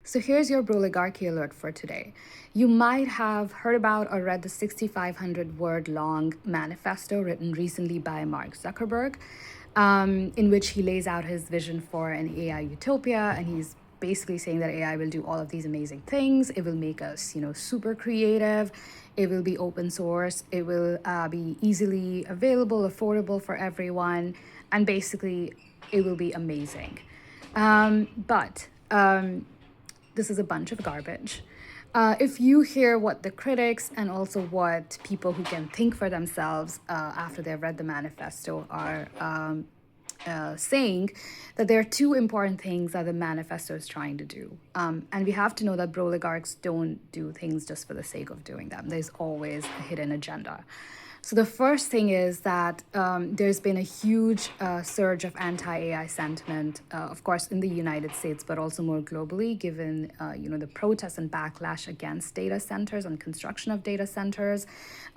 So here's your Broligarchy Alert for today. You might have heard about or read the 6,500 word long manifesto written recently by Mark Zuckerberg, in which he lays out his vision for an AI utopia. And he's basically saying that AI will do all of these amazing things. It will make us, super creative. It will be open source. It will be easily available, affordable for everyone. And basically, it will be amazing. But this is a bunch of garbage. If you hear what the critics and also what people who can think for themselves after they've read the manifesto are saying, that there are two important things that the manifesto is trying to do. And we have to know that broligarchs don't do things just for the sake of doing them. There's always a hidden agenda. So the first thing is that there's been a huge surge of anti-AI sentiment, of course, in the United States, but also more globally, given the protests and backlash against data centers and construction of data centers.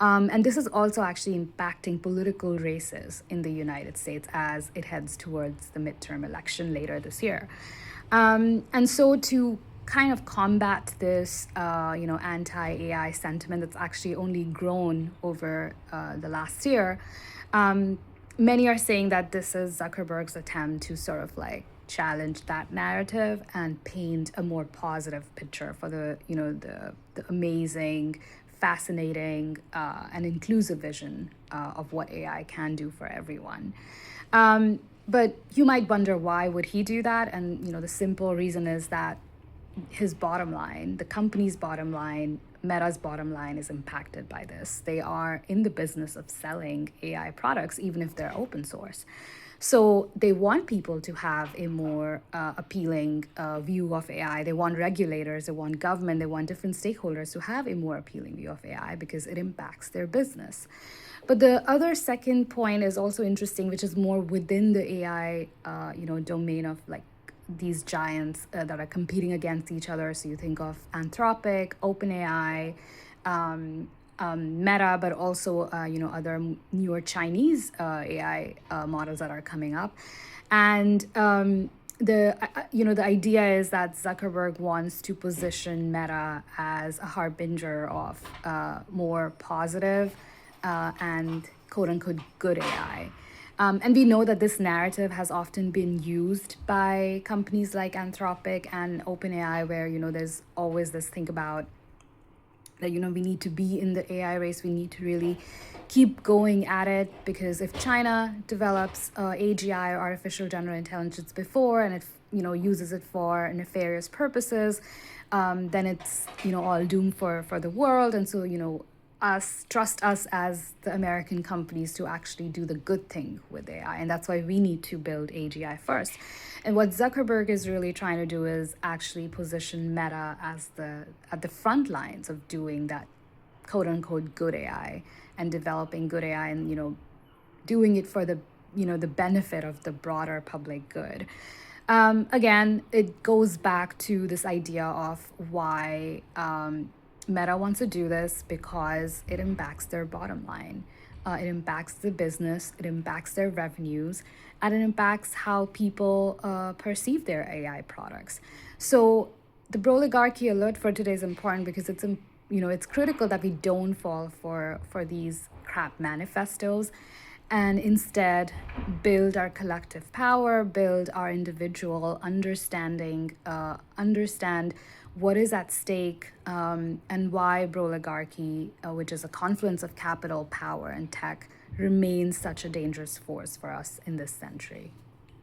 And this is also actually impacting political races in the United States as it heads towards the midterm election later this year. And so to kind of combat this, anti-AI sentiment that's actually only grown over the last year, many are saying that this is Zuckerberg's attempt to sort of like challenge that narrative and paint a more positive picture for the amazing, fascinating, and inclusive vision of what AI can do for everyone. But you might wonder, why would he do that? And the simple reason is that his bottom line, the company's bottom line, Meta's bottom line, is impacted by this. They are in the business of selling AI products, even if they're open source. So they want people to have a more appealing view of AI. They want regulators, they want government, they want different stakeholders to have a more appealing view of AI because it impacts their business. But the other second point is also interesting, which is more within the AI, domain of like these giants that are competing against each other. So you think of Anthropic, OpenAI, Meta, but also other newer Chinese AI models that are coming up. And the idea is that Zuckerberg wants to position Meta as a harbinger of more positive and quote unquote good AI. And we know that this narrative has often been used by companies like Anthropic and OpenAI, where, there's always this thing about that, we need to be in the AI race. We need to really keep going at it, because if China develops AGI, or artificial general intelligence, before, and it, uses it for nefarious purposes, then it's, all doomed for the world. And so, trust us as the American companies to actually do the good thing with AI. And that's why we need to build AGI first. And what Zuckerberg is really trying to do is actually position Meta as at the front lines of doing that quote unquote good AI and developing good AI, and, doing it for the benefit of the broader public good. Again, it goes back to this idea of why Meta wants to do this, because it impacts their bottom line. It impacts the business, it impacts their revenues, and it impacts how people perceive their AI products. So the Broligarchy Alert for today is important because it's critical that we don't fall for these crap manifestos, and instead build our collective power, build our individual understanding, understand what is at stake, and why broligarchy, which is a confluence of capital, power, and tech, remains such a dangerous force for us in this century.